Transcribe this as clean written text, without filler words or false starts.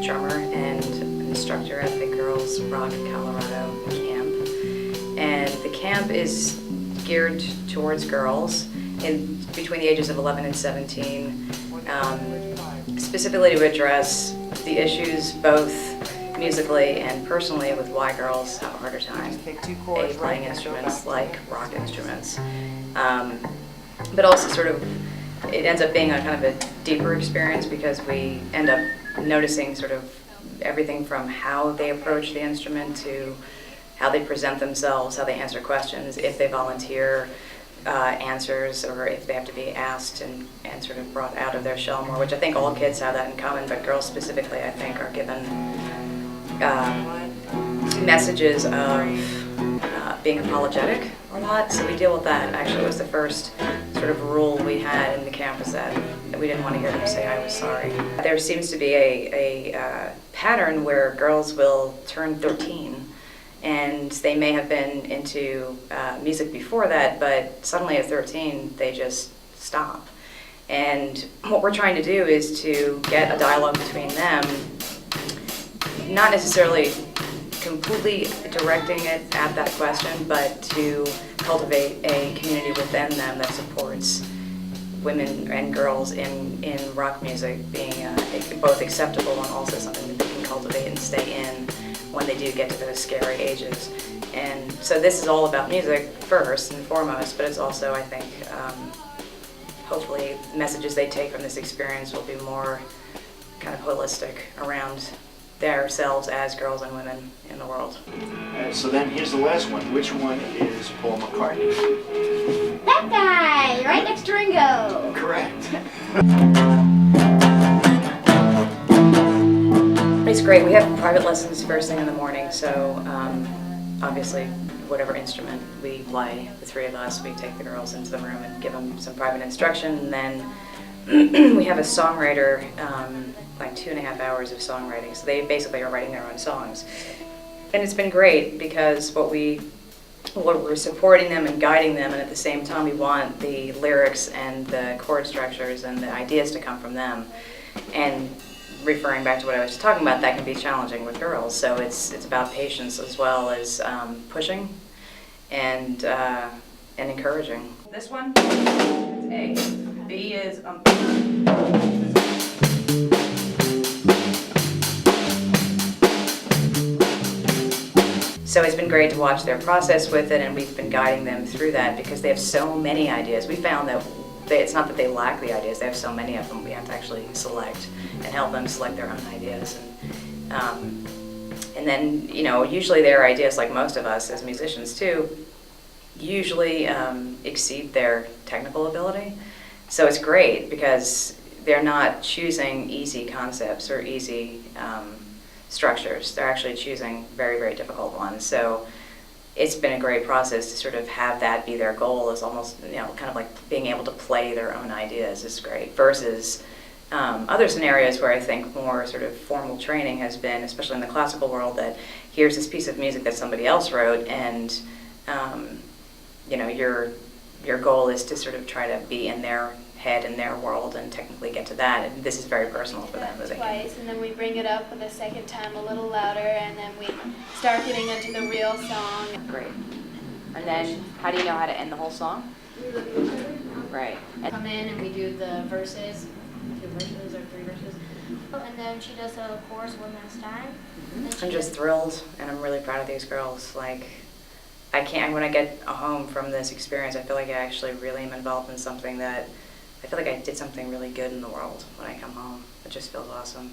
drummer and instructor at the Girls Rock Colorado camp. And the camp is geared towards girls between the ages of 11 and 17, specifically to address the issues both musically and personally with why girls have a harder time playing instruments like rock instruments. But also sort of, it ends up being a kind of a deeper experience because we end up noticing sort of everything from how they approach the instrument to how they present themselves, how they answer questions, if they volunteer answers, or if they have to be asked and sort of brought out of their shell more, which I think all kids have that in common, but girls specifically, I think, are given messages of being apologetic a lot. So we deal with that. Actually, it was the first sort of rule we had in the camp, was that we didn't want to hear them say I was sorry. There seems to be a pattern where girls will turn 13 and they may have been into music before that, but suddenly at 13 they just stop. And what we're trying to do is to get a dialogue between them, not necessarily completely directing it at that question, but to cultivate a community within them that supports women and girls in rock music being both acceptable and also something that they can cultivate and stay in when they do get to those scary ages. And so this is all about music first and foremost, but it's also, I think, hopefully messages they take from this experience will be more kind of holistic around themselves as girls and women in the world. So then here's the last one. Which one is Paul McCartney? That guy, right next to Ringo. Correct. It's great. We have private lessons first thing in the morning, so obviously whatever instrument we play, the three of us, we take the girls into the room and give them some private instruction, and then we have a songwriter, like 2.5 hours of songwriting, so they basically are writing their own songs. And it's been great because we're supporting them and guiding them, and at the same time we want the lyrics and the chord structures and the ideas to come from them. And referring back to what I was just talking about, that can be challenging with girls, so it's about patience as well as pushing and encouraging. This one is A. B is So it's been great to watch their process with it, and we've been guiding them through that because they have so many ideas. We found that it's not that they lack the ideas, they have so many of them. We have to actually select and help them select their own ideas. And then, you know, usually their ideas, like most of us as musicians too, usually exceed their technical ability. So it's great because they're not choosing easy concepts or easy structures. They're actually choosing very, very difficult ones. So it's been a great process to sort of have that be their goal, is almost, you know, kind of like being able to play their own ideas is great, versus other scenarios where I think more sort of formal training has been, especially in the classical world, that here's this piece of music that somebody else wrote, and you know, your goal is to sort of try to be in their head, in their world, and technically get to that. And this is very personal for them. Twice, and then we bring it up for the second time a little louder, and then we start getting into the real song. Great. And then, how do you know how to end the whole song? Right. Come in and we do the verses, 2 verses or 3 verses, and then she does the chorus one last time. I'm just thrilled, and I'm really proud of these girls. Like, when I get home from this experience, I feel like I actually really am involved in something that I feel like I did something really good in the world when I come home. It just feels awesome.